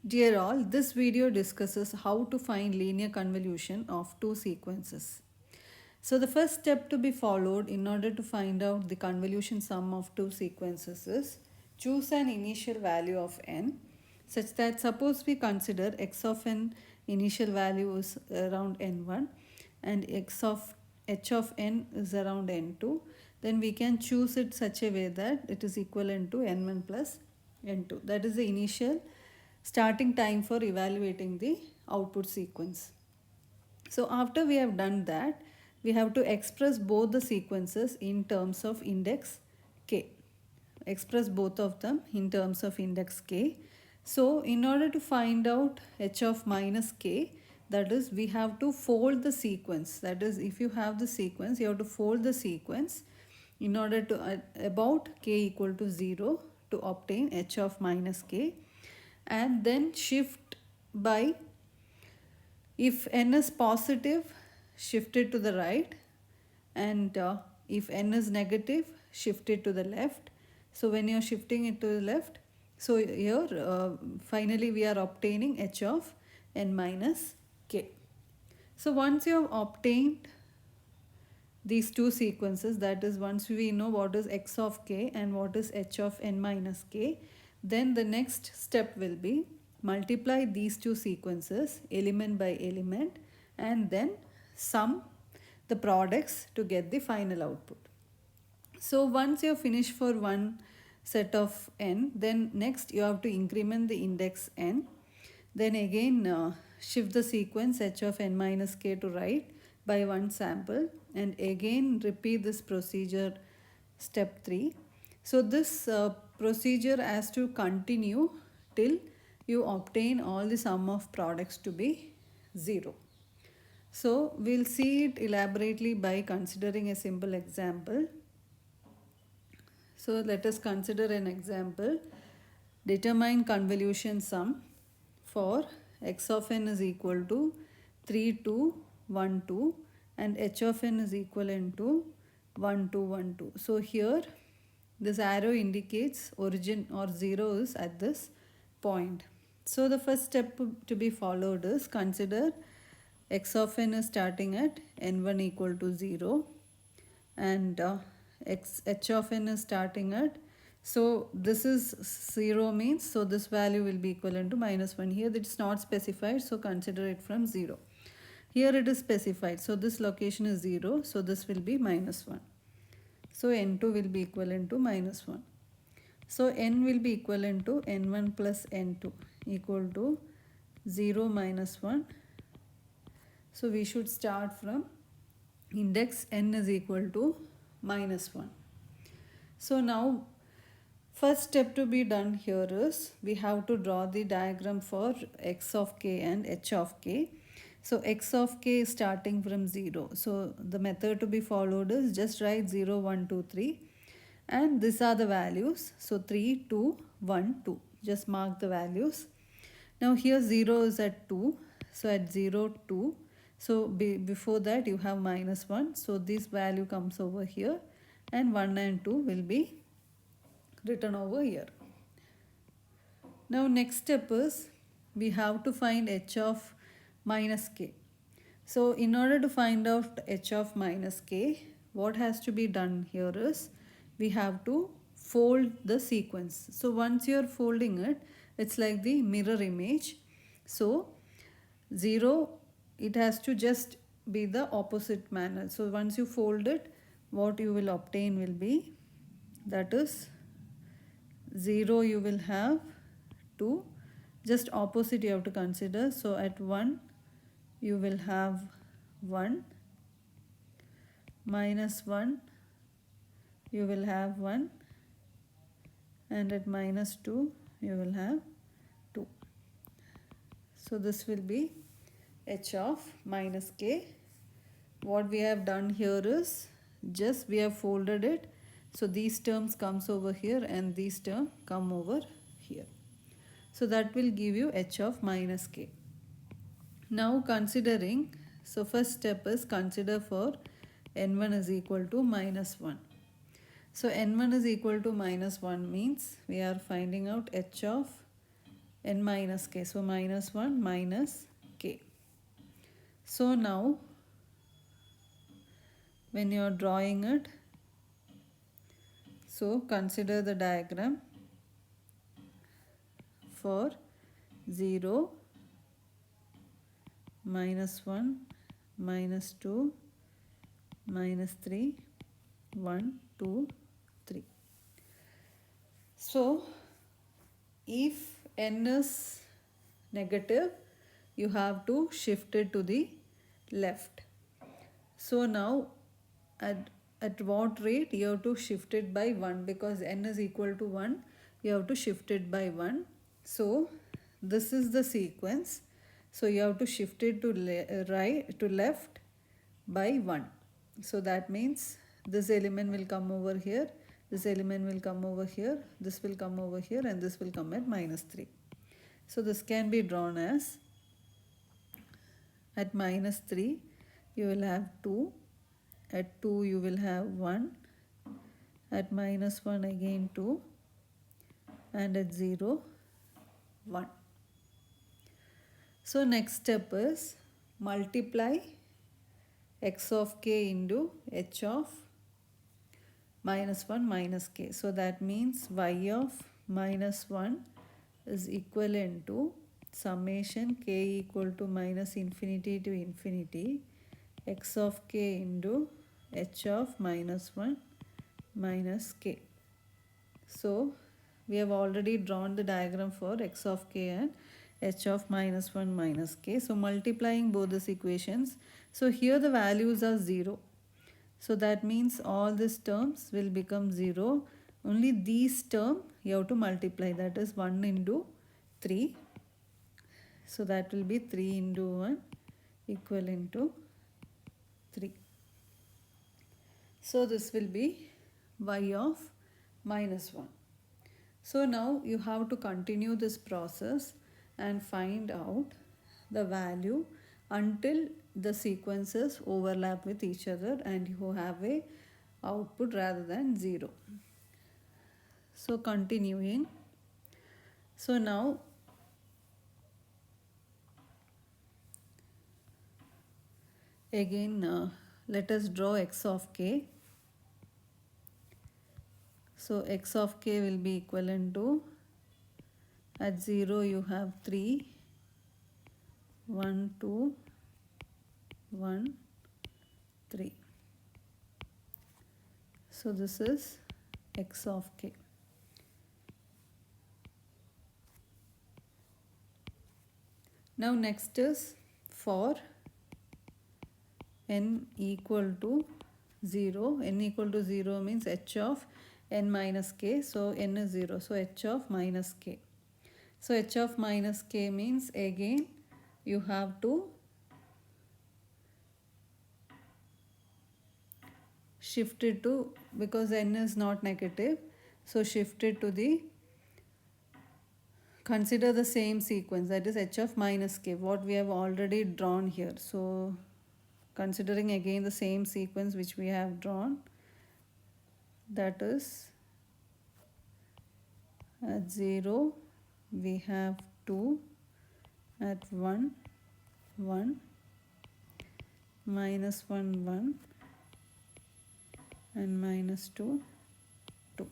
Dear all, this video discusses how to find linear convolution of two sequences. So the first step to be followed in order to find out the convolution sum of two sequences is choose an initial value of n such that suppose we consider x of n initial value is around n1 and x of h of n is around n2, then we can choose it such a way that it is equivalent to n1 plus n2. That is the initial starting time for evaluating the output sequence. So after we have done that, we have to express both the sequences in terms of index k. Express both of them in terms of index k. So in order to find out h of minus k, that is we have to fold the sequence. That is, if you have the sequence, you have to fold the sequence in order to about k equal to 0 to obtain h of minus k, and then shift by, if n is positive, shift it to the right, and if n is negative, shift it to the left. So when you are shifting it to the left, so here finally we are obtaining h of n minus k. So once you have obtained these two sequences, that is, once we know what is x of k and what is h of n minus k, then the next step will be multiply these two sequences element by element and then sum the products to get the final output. So once you finish for one set of n, then next you have to increment the index n, then again shift the sequence h of n minus k to right by one sample, and again repeat this procedure step 3. So this procedure has to continue till you obtain all the sum of products to be 0. So we'll see it elaborately by considering a simple example. So let us consider an example. Determine convolution sum for x of n is equal to 3, 2, 1, 2 and h of n is equivalent to 1, 2, 1, 2. So here this arrow indicates origin or 0 is at this point. So the first step to be followed is consider x of n is starting at n1 equal to 0 and h of n is starting at, so this is 0 means, so this value will be equivalent to minus 1. Here it's not specified, so consider it from 0. Here it is specified, so this location is 0, so this will be minus 1. So n2 will be equivalent to minus 1. So n will be equivalent to n1 plus n2 equal to 0 minus 1. So we should start from index n is equal to minus 1. So now first step to be done here is we have to draw the diagram for x of k and h of k. So x of k is starting from 0. So the method to be followed is just write 0, 1, 2, 3 and these are the values. So 3, 2, 1, 2. Just mark the values. Now here 0 is at 2. So at 0, 2. So before that you have minus 1. So this value comes over here and 1 and 2 will be written over here. Now next step is we have to find h of minus k. So in order to find out h of minus k, what has to be done here is we have to fold the sequence. So once you are folding it, it's like the mirror image. So 0, it has to just be the opposite manner. So once you fold it, what you will obtain will be, that is 0 you will have 2, just opposite you have to consider. So at 1 you will have 1, minus 1 you will have 1 and at minus 2 you will have 2. So this will be h of minus k. What we have done here is just we have folded it. So these terms comes over here and these terms come over here. So that will give you h of minus k. Now considering, so first step is consider for n1 is equal to minus 1. So n1 is equal to minus 1 means we are finding out h of n minus k. So minus 1 minus k. So now when you are drawing it, so consider the diagram for 0, minus 1, minus 2, minus 3, 1, 2, 3. So if n is negative, you have to shift it to the left. So now at what rate you have to shift it by 1, because n is equal to 1, you have to shift it by 1. So this is the sequence. So you have to shift it to right to left by 1. So that means this element will come over here, this element will come over here, this will come over here, and this will come at minus 3. So this can be drawn as, at minus 3 you will have 2, at 2 you will have 1, at minus 1 again 2, and at 0 1. So next step is multiply x of k into h of minus 1 minus k. So that means y of minus 1 is equivalent to summation k equal to minus infinity to infinity x of k into h of minus 1 minus k. So we have already drawn the diagram for x of k and h of minus 1 minus k. So multiplying both these equations, so here the values are 0. So that means all these terms will become 0. Only these term you have to multiply, that is 1 into 3. So that will be 3 into 1 equivalent to 3. So this will be y of minus 1. So now you have to continue this process and find out the value until the sequences overlap with each other and you have a output rather than 0. So continuing. So now again let us draw x of k. So x of k will be equivalent to, at 0 you have 3, 1, 2, 1, 3. So this is x of k. Now next is for n equal to 0. N equal to 0 means h of n minus k. So n is 0. So h of minus k. So h of minus k means again you have to shift it to, because n is not negative, so shift it to the, consider the same sequence, that is h of minus k, what we have already drawn here. So considering again the same sequence which we have drawn, that is at 0 we have 2, at 1 1, minus 1 1, and minus 2 2.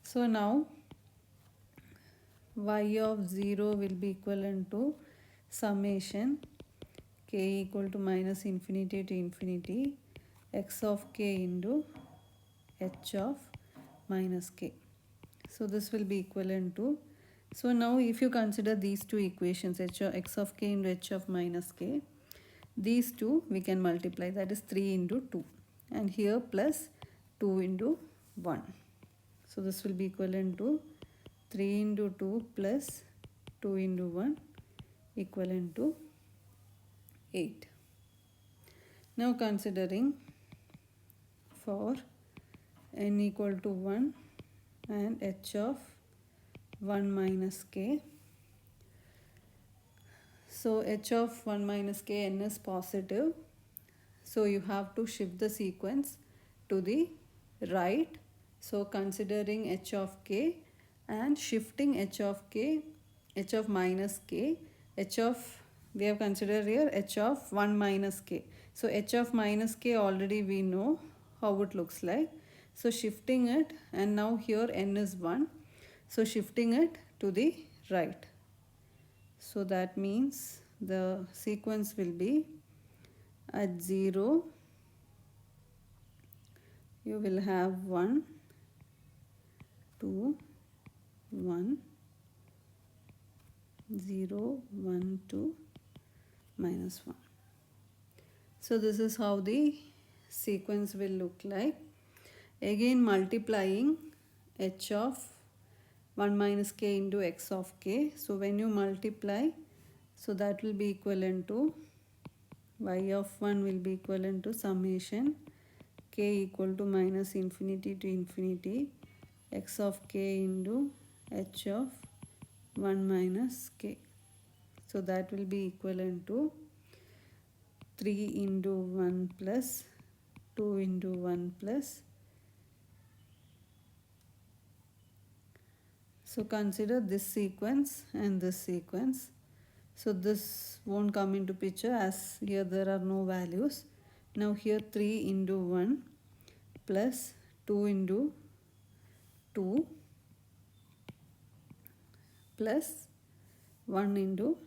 So now y of 0 will be equivalent to summation k equal to minus infinity to infinity x of k into h of minus k. So this will be equivalent to, so now if you consider these two equations, x of k into h of minus k, these two we can multiply, that is 3 into 2, and here plus 2 into 1. So this will be equivalent to 3 into 2 plus 2 into 1 equivalent to 8. Now considering for n equal to 1 and h of 1 minus k. So h of 1 minus k, n is positive. So you have to shift the sequence to the right. So considering h of k and shifting h of k, h of minus k, h of, we have considered here h of 1 minus k. So h of minus k already we know how it looks like. So shifting it, and now here n is 1. So shifting it to the right. So that means the sequence will be at 0 you will have 1, 2, 1, 0, 1, 2, minus 1. So this is how the sequence will look like. Again multiplying h of 1 minus k into x of k. So when you multiply, so that will be equivalent to y of 1 will be equivalent to summation k equal to minus infinity to infinity x of k into h of 1 minus k. So that will be equivalent to 3 into 1 plus 2 into 1 plus. So consider this sequence and this sequence. So this won't come into picture as here there are no values. Now here 3 into 1 plus 2 into 2 plus 1 into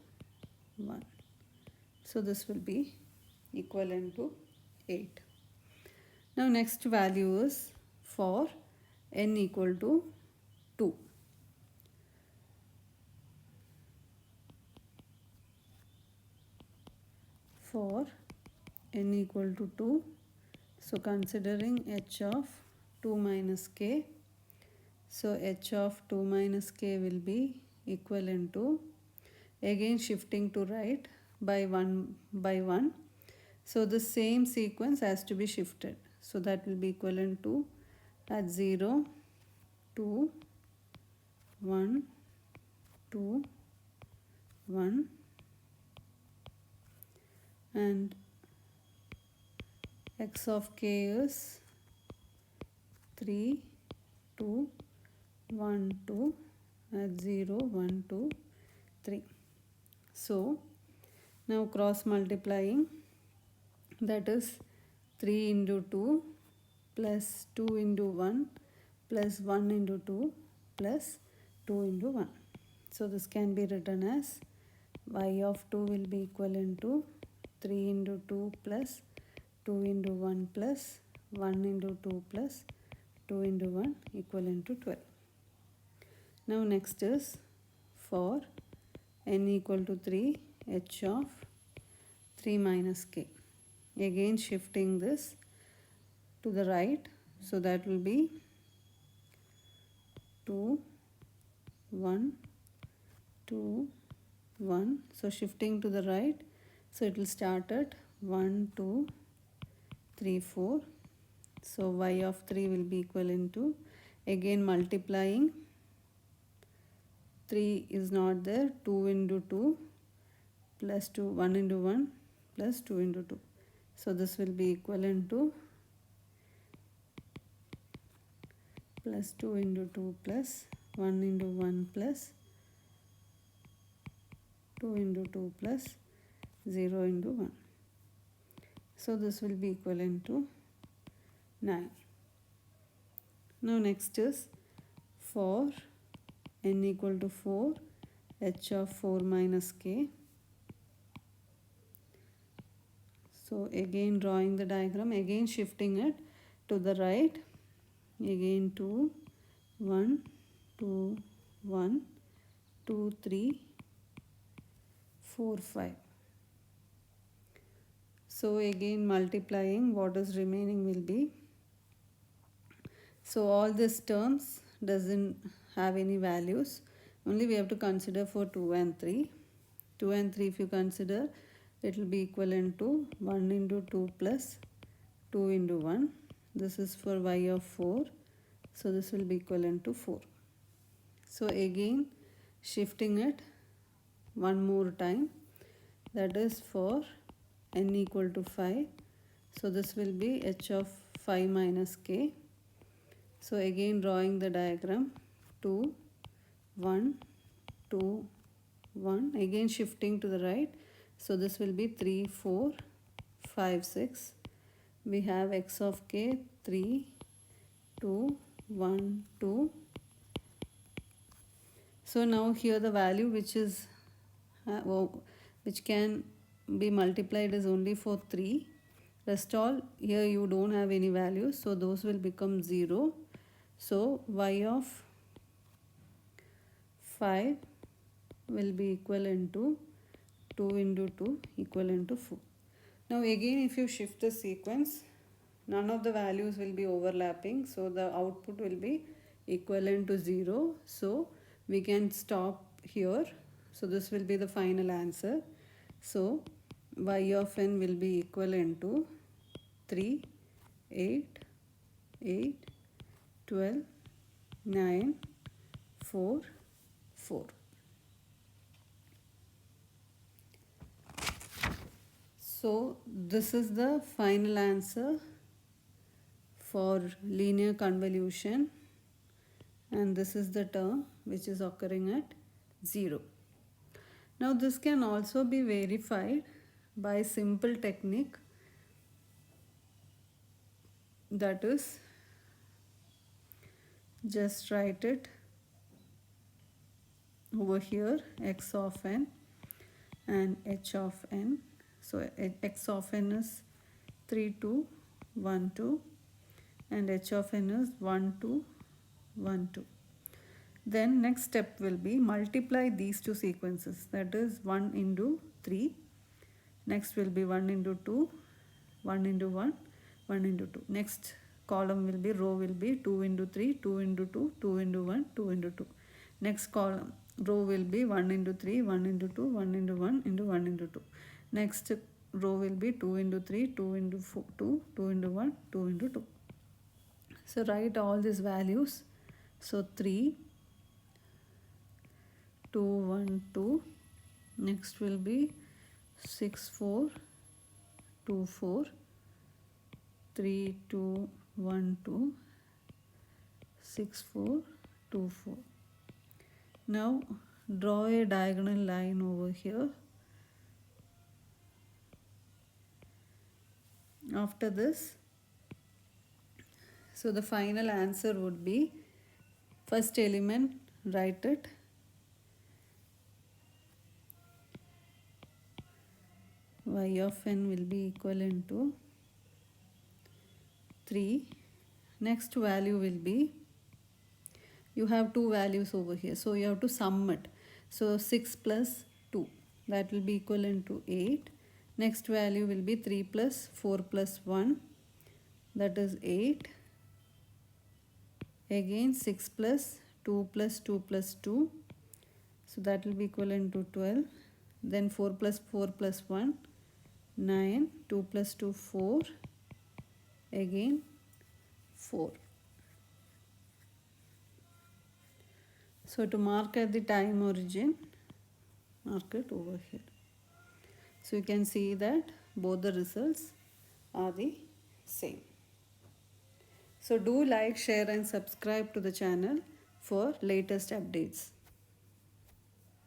1. So this will be equivalent to 8. Now next value is for n equal to 2. For n equal to 2, so considering h of 2 minus k, so h of 2 minus k will be equivalent to, again shifting to right by 1. So the same sequence has to be shifted. So that will be equivalent to at 0, 2, 1, 2, 1, and x of k is 3, 2, 1, 2, at 0, 1, 2, 3. So now cross multiplying, that is 3 into 2 plus 2 into 1 plus 1 into 2 plus 2 into 1. So this can be written as y of 2 will be equivalent to 3 into 2 plus 2 into 1 plus 1 into 2 plus 2 into 1 equivalent to 12. Now next is for n equal to 3, h of 3 minus k. Again shifting this to the right. So that will be 2, 1, 2, 1. So shifting to the right. So it will start at 1, 2, 3, 4. So y of 3 will be equivalent to, again multiplying, 3 is not there, 2 into 2 plus 2, 1 into 1 plus 2 into 2. So this will be equivalent to plus 2 into 2 plus 1 into 1 plus 2 into 2 plus 0 into 1. So this will be equivalent to 9. Now next is for n equal to 4, h of 4 minus k. So again drawing the diagram, again shifting it to the right, again 2, 1, 2, 1, 2, 3, 4, 5. So again multiplying, what is remaining will be, so all these terms doesn't have any values, only we have to consider for 2 and 3. 2 and 3 if you consider, it will be equivalent to 1 into 2 plus 2 into 1. This is for y of 4. So this will be equivalent to 4. So again shifting it one more time, that is for n equal to 5. So this will be h of 5 minus k. So again drawing the diagram, 2, 1, 2, 1. Again shifting to the right. So this will be 3, 4, 5, 6. We have x of k 3, 2, 1, 2. So now here the value which can be multiplied is only for 3. Rest all, here you don't have any values, so those will become 0. So y of 5 will be equivalent to 2 into 2 equivalent to 4. Now again, if you shift the sequence, none of the values will be overlapping, so the output will be equivalent to 0. So we can stop here. So this will be the final answer. So y of n will be equivalent to 3, 8, 8, 12, 9, 4, 4. So this is the final answer for linear convolution, and this is the term which is occurring at 0. Now this can also be verified by simple technique, that is, just write it over here, x of n and h of n. So x of n is 3, 2, 1, 2 and h of n is 1, 2, 1, 2. Then next step will be multiply these two sequences, that is 1 into 3. Next will be 1 into 2, 1 into 1, 1 into 2. Next column will be, row will be 2 into 3, 2 into 2, 2 into 1, 2 into 2. Next column, row will be 1 into 3, 1 into 2, 1 into 1 into 1 into 2. Next row will be 2 into 3, 2 into 4, 2, 2 into 1, 2 into 2. So write all these values. So 3, 2, 1, 2. Next will be 6, 4, 2, 4, 3, 2, 1, 2, 6, 4, 2, 4. Now draw a diagonal line over here. After this, so the final answer would be, first element, write it. Y of n will be equivalent to 3. Next value will be, you have two values over here, so you have to sum it. So 6 plus 2, that will be equivalent to 8. Next value will be 3 plus 4 plus 1, that is 8. Again 6 plus 2 plus 2 plus 2, so that will be equivalent to 12. Then 4 plus 4 plus 1, 9. 2 plus 2, 4. Again 4. So to mark at the time origin, mark it over here. So you can see that both the results are the same. So do like, share and subscribe to the channel for latest updates.